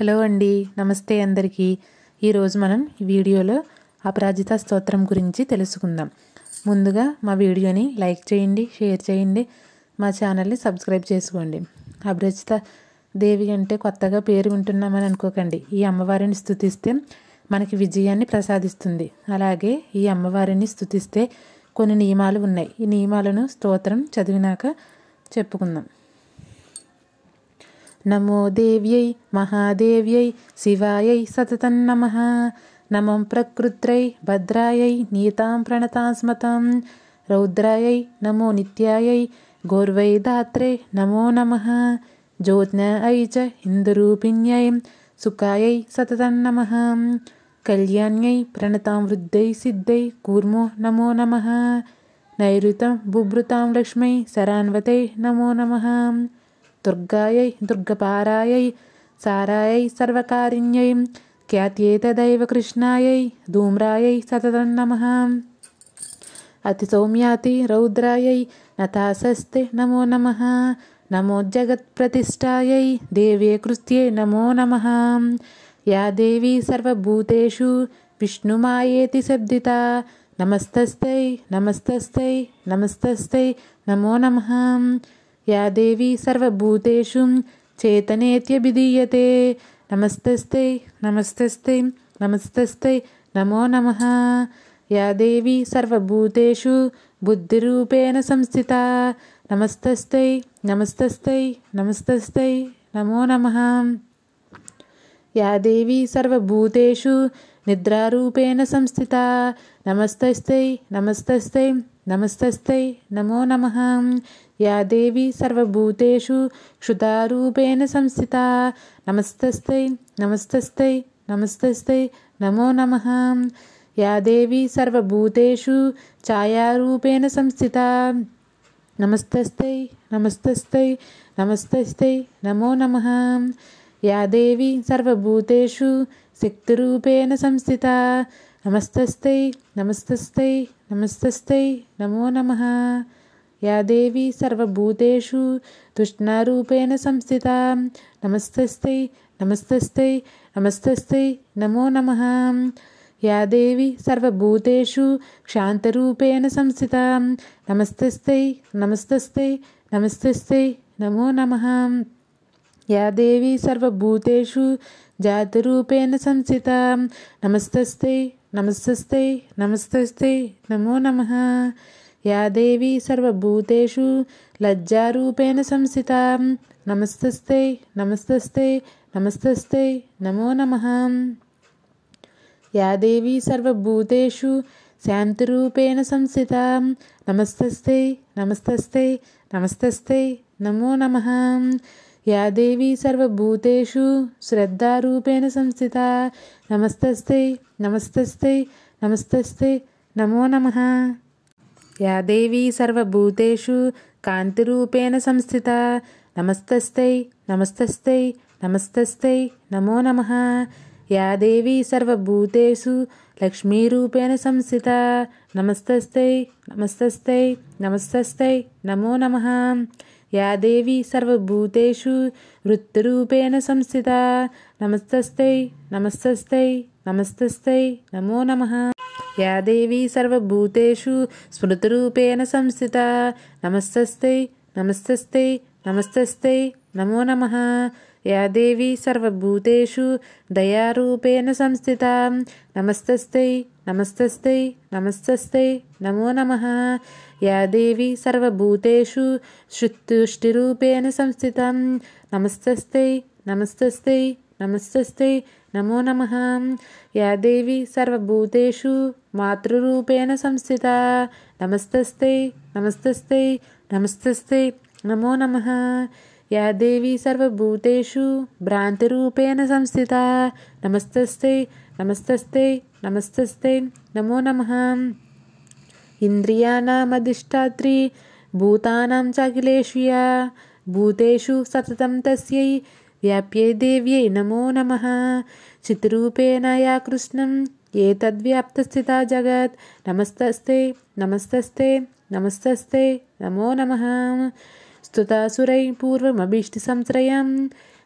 Hello అండి, నమస్తే అందరికీ. ఈరోజు మనం ఈ వీడియోలో అపరాజిత స్తోత్రం గురించి తెలుసుకుందాం. ముందుగా మా వీడియోని లైక్ చేయండి, షేర్ చేయండి, మా ఛానల్ని సబ్స్క్రైబ్ చేసుకోండి. అపరాజిత దేవి అంటే కొత్తగా పేరు వింటున్నామని అనుకోకండి. ఈ అమ్మవారిని స్తుతిస్తే మనకి విజయాన్ని ప్రసాదిస్తుంది. అలాగే ఈ అమ్మవారిని స్తుతిస్తే కొన్ని నియమాలు ఉన్నాయి. ఈ నియమాలను స్తోత్రం చదివినాక చెప్పుకుందాం. నమో దేవ్యై మహాదేవ్యై శివాయై సతతం నమః. నమం ప్రకృత్రై భద్రాయై నీతాం ప్రణతాస్మతం. రౌద్రాయై నమో నిత్యాయై గౌర్వై దాత్రే నమో నమః. జ్యోత్స్నాయై చ ఇందురూపిణ్యై సుఖాయై సతతం నమః. కళ్యాణ్యై ప్రణతాం వృద్ధై సిద్ధై కూర్మో నమో నమః. నైరుతం బుభృతాం లక్ష్మై శరాన్వతై నమో నమః. దుర్గాయై దుర్గపారాయై సారాయై సర్వకారిణ్యై ఖ్యాత్యేతదైవ కృష్ణాయై ధూమ్రాయై సతతం నమః. అతిసౌమ్యాతి రౌద్రాయై నతాశస్తే నమో నమః. నమో జగత్ప్రతిష్టాయై దేవ్యే కృత్యే నమో నమః. యా దేవీ సర్వభూతేషు విష్ణుమాయేతి శబ్దితా నమస్తస్తై నమస్తస్తై నమస్తస్తై నమో నమః. యా దేవీ సర్వభూతేషు చేతనేత్యభిధీయతే నమస్తస్తై నమస్తస్తై నమస్తస్తై నమో నమః. యా దేవీ సర్వభూతేషు బుద్ధిరూపేణ సంస్థితా నమస్తస్తై నమస్తస్తై నమస్తస్తై నమో నమః. యా దేవీ సర్వభూతేషు నిద్రారూపేణ సంస్థితా నమస్తస్తై నమస్తస్తై నమస్తస్తై నమో నమః. యా దేవీ సర్వభూతేషు క్షుధారూపేణ సంస్థితా నమస్తస్తై నమస్తస్తై నమస్తస్తై నమో నమః. యా దేవీ సర్వభూతేషు ఛాయారూపేణ సంస్థితా నమస్తస్తై నమస్తస్తై నమస్తస్తై నమో నమః. యా దేవీ సర్వభూతేషు శక్తిరూపేణ సంస్థితా నమస్తస్తై నమస్తస్తై నమస్తస్తై నమో నమః. యా దేవీ సర్వభూతేషు తృష్ణారూపేణ సంస్థితా నమస్తస్తై నమస్తస్తై నమస్తస్తై నమో నమః. యా దేవీ సర్వభూతేషు క్షాంతరూపేణ సంస్థితా నమస్తస్తై నమస్తస్తై నమస్తస్తై నమో నమః. యా దేవీ సర్వభూతేషు జాతరూపేణ సంస్థితా నమస్తస్తై నమస్తస్తై నమస్తస్తై నమో నమః. యా దేవీ సర్వభూతేషు లజ్జారూపేణ సంస్థితా నమస్తస్తై నమస్తస్తై నమస్తస్తై నమో నమః. యా దేవీ సర్వభూతేషు శాంతిరూపేణ సంస్థితా నమస్తస్తై నమస్తస్తై నమస్తస్తై నమో నమః. యా దేవీ సర్వభూతేషు శ్రద్ధారూపేణ సంస్థితా నమస్తస్తై నమస్తస్తై నమస్తస్తై నమో నమః. యా దేవీ సర్వభూతేషు కాంతిరూపేణ సంస్థితా నమస్తస్తై నమస్తస్తై నమస్తస్తై నమో నమః. యా దేవీ సర్వభూతేషు లక్ష్మీరూపేణ సంస్థితా నమస్తస్తై నమస్తస్తై నమస్తస్తై నమో నమః. యా దేవీ సర్వభూతేషు వృత్తిరూపేణ సంస్థితా నమస్తస్తై నమస్తస్తై నమస్తస్తై నమో నమః. యా దేవీ సర్వభూతేషు స్మృతిరూపేణ సంస్థితా నమస్తస్తై నమస్తస్తై నమస్తస్తై నమో నమః. యా దేవీ సర్వభూతేషు దయారూపేణ సంస్థితా నమస్తస్తై నమస్తస్తై నమస్తస్తై నమో నమః. యా దేవీ సర్వభూతేషు తుష్టిరూపేణ సంస్థితా నమస్తస్తై నమస్తస్తై నమస్తస్తై నమో నమః. యా దేవీ సర్వభూతేషు మాతృరూపేణ సంస్థితా నమస్తస్తై నమస్తస్తై నమస్తస్తై నమో నమః. యా దేవీ సర్వభూతేషు భ్రాంతిరూపేణ సంస్థితా నమస్తస్తై నమస్తస్తై నమస్తస్తై నమో నమః. ఇంద్రియాణమధిష్టాత్రి భూతానాం చాఖిలేషు యా భూతేషు సతతం తస్యై వ్యాప్యై దేవ్యై నమో నమః. చిత్రూపేణ యా కృష్ణం ఏతద్వ్యాప్తస్థితా జగత్ నమస్తస్తై నమస్తస్తై నమస్తస్తై నమో నమః. స్తుతాసురై పూర్వమభీష్టి సంశ్రయం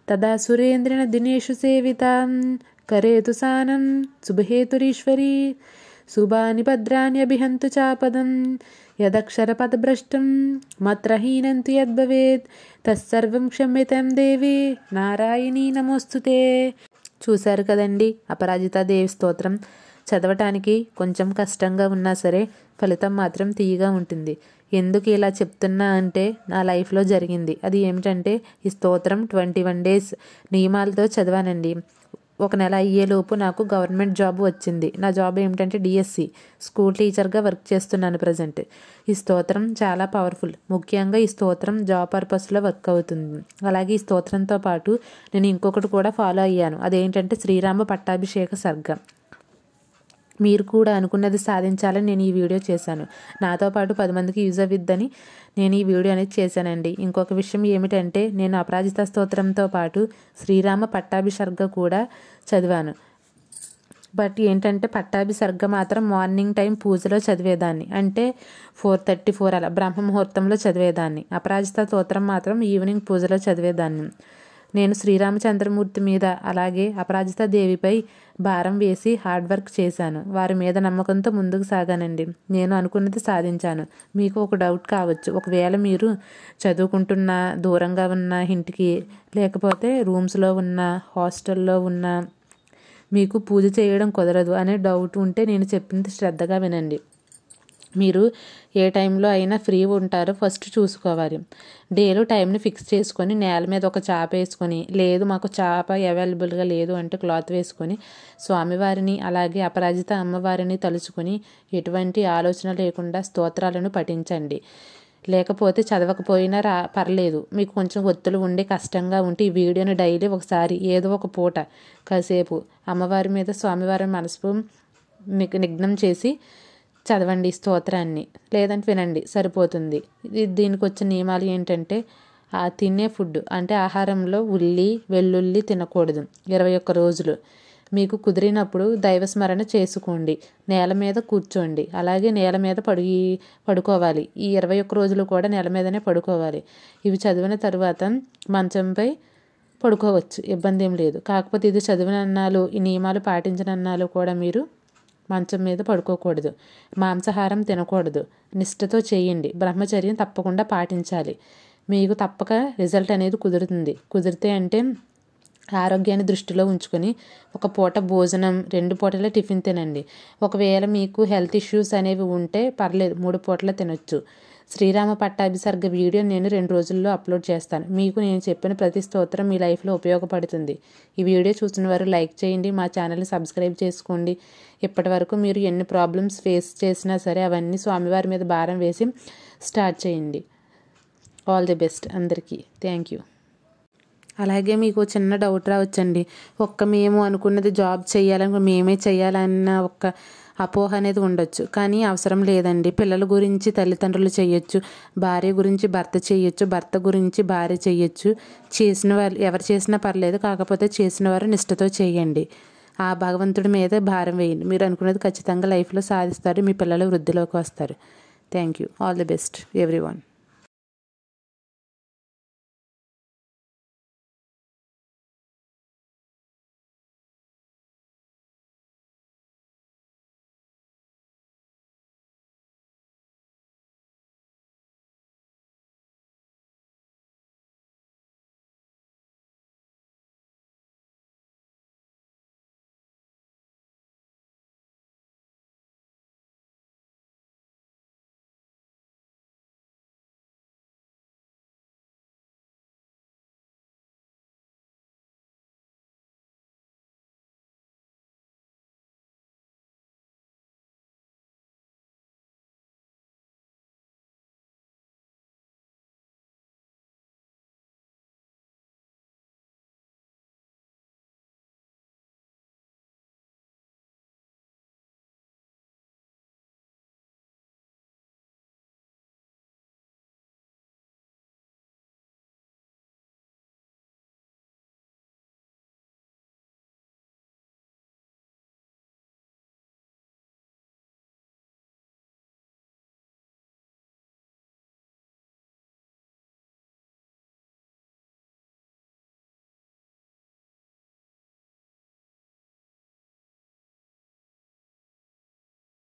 తదా సురేంద్రిణ దినేషు సేవితాం కరేతు సానం శుభహేతురీశ్వరీ శుభాని భద్రాని అభిహంతు చాపదం యదక్షరపదభ్రష్టం మత్రహీనంతు యద్భవేత్ తస్సర్వం క్షమ్యతాం దేవి నారాయణీ నమోస్తుతే. చూశారు కదండి అపరాజితాదేవి స్తోత్రం. చదవటానికి కొంచెం కష్టంగా ఉన్నా సరే ఫలితం మాత్రం తీయగా ఉంటుంది. ఎందుకు ఇలా చెప్తున్నా అంటే నా లైఫ్లో జరిగింది. అది ఏమిటంటే ఈ స్తోత్రం 21 days నియమాలతో చదివానండి. ఒక నెల అయ్యేలోపు నాకు గవర్నమెంట్ జాబ్ వచ్చింది. నా జాబ్ ఏమిటంటే డిఎస్సి, స్కూల్ టీచర్గా వర్క్ చేస్తున్నాను ప్రజెంట్. ఈ స్తోత్రం చాలా పవర్ఫుల్. ముఖ్యంగా ఈ స్తోత్రం జాబ్ పర్పస్లో వర్క్ అవుతుంది. అలాగే ఈ స్తోత్రంతో పాటు నేను ఇంకొకటి కూడా ఫాలో అయ్యాను. అదేంటంటే శ్రీరామ పట్టాభిషేక సర్గం. మీరు కూడా అనుకున్నది సాధించాలని నేను ఈ వీడియో చేశాను. నాతో పాటు 10 మందికి యూజ్ అవ్విద్దని నేను ఈ వీడియో అనేది చేశానండి. ఇంకొక విషయం ఏమిటంటే నేను అపరాజిత స్తోత్రంతో పాటు శ్రీరామ పట్టాభిషర్గ కూడా చదివాను. బట్ ఏంటంటే పట్టాభిసర్గ మాత్రం మార్నింగ్ టైం పూజలో చదివేదాన్ని, అంటే 4:34 అలా బ్రహ్మ ముహూర్తంలో చదివేదాన్ని. అపరాజిత స్తోత్రం మాత్రం ఈవినింగ్ పూజలో చదివేదాన్ని. నేను శ్రీరామచంద్రమూర్తి మీద అలాగే అపరాజిత దేవిపై భారం వేసి హార్డ్ వర్క్ చేశాను. వారి మీద నమ్మకంతో ముందుకు సాగానండి. నేను అనుకున్నది సాధించాను. మీకు ఒక డౌట్ కావచ్చు, ఒకవేళ మీరు చదువుకుంటున్న, దూరంగా ఉన్న ఇంటికి, లేకపోతే రూమ్స్లో ఉన్న, హాస్టల్లో ఉన్న మీకు పూజ చేయడం కుదరదు అనే డౌట్ ఉంటే నేను చెప్పింది శ్రద్ధగా వినండి. మీరు ఏ టైంలో అయినా ఫ్రీ ఉంటారో ఫస్ట్ చూసుకోవాలి. డేలో టైంని ఫిక్స్ చేసుకొని నేల మీద ఒక చాప వేసుకొని, లేదు మాకు చాప అవైలబుల్గా లేదు అంటే క్లాత్ వేసుకొని స్వామివారిని అలాగే అపరాజిత అమ్మవారిని తలుచుకొని ఎటువంటి ఆలోచన లేకుండా స్తోత్రాలను పఠించండి. లేకపోతే చదవకపోయినా పర్లేదు. మీకు కొంచెం ఒత్తులు ఉండి కష్టంగా ఉంటే ఈ వీడియోని డైలీ ఒకసారి ఏదో ఒక పూట కాసేపు అమ్మవారి మీద స్వామివారి మనసు నిగ్నం చేసి చదవండి స్తోత్రాన్ని, లేదంటే వినండి సరిపోతుంది. దీనికి వచ్చిన నియమాలు ఏంటంటే తినే ఫుడ్ అంటే ఆహారంలో ఉల్లి వెల్లుల్లి తినకూడదు 21 రోజులు. మీకు కుదిరినప్పుడు దైవస్మరణ చేసుకోండి. నేల మీద కూర్చోండి, అలాగే నేల మీద పడుకోవాలి. ఈ 21 రోజులు కూడా నేల మీదనే పడుకోవాలి. ఇవి చదివిన తర్వాత మంచంపై పడుకోవచ్చు, ఇబ్బంది ఏం లేదు. కాకపోతే ఇది చదివిన అన్నాలు, ఈ నియమాలు పాటించిన అన్నాలు కూడా మీరు మంచం మీద పడుకోకూడదు. మాంసాహారం తినకూడదు. నిష్ఠతో చేయండి. బ్రహ్మచర్యం తప్పకుండా పాటించాలి. మీకు తప్పక రిజల్ట్ అనేది కుదిరితే అంటే ఆరోగ్యాన్ని దృష్టిలో ఉంచుకొని ఒక పూట భోజనం, 2 పూటల టిఫిన్ తినండి. ఒకవేళ మీకు హెల్త్ ఇష్యూస్ అనేవి ఉంటే పర్లేదు, 3 పూటల తినొచ్చు. శ్రీరామ పట్టాభిసర్గ వీడియో నేను 2 రోజుల్లో అప్లోడ్ చేస్తాను. మీకు నేను చెప్పిన ప్రతి స్తోత్రం మీ లైఫ్లో ఉపయోగపడుతుంది. ఈ వీడియో చూసిన వారు లైక్ చేయండి, మా ఛానల్ని సబ్స్క్రైబ్ చేసుకోండి. ఇప్పటి వరకు మీరు ఎన్ని ప్రాబ్లమ్స్ ఫేస్ చేసినా సరే అవన్నీ స్వామివారి మీద భారం వేసి స్టార్ట్ చేయండి. ఆల్ ది బెస్ట్ అందరికీ. Thank you. అలాగే మీకు చిన్న డౌట్ రావచ్చండి, మేము అనుకున్నది జాబ్ చేయాలని మేమే చేయాలన్న ఒక అపోహ అనేది ఉండొచ్చు. కానీ అవసరం లేదండి. పిల్లల గురించి తల్లిదండ్రులు చేయొచ్చు, భార్య గురించి భర్త చేయొచ్చు, భర్త గురించి భార్య చేయొచ్చు. చేసిన వాళ్ళు ఎవరు చేసినా పర్లేదు, కాకపోతే చేసిన వారు నిష్ఠతో చేయండి. ఆ భగవంతుడి మీద భారం వేయండి. మీరు అనుకున్నది ఖచ్చితంగా లైఫ్లో సాధిస్తారు. మీ పిల్లలు వృద్ధిలోకి వస్తారు. Thank you. All the best everyone.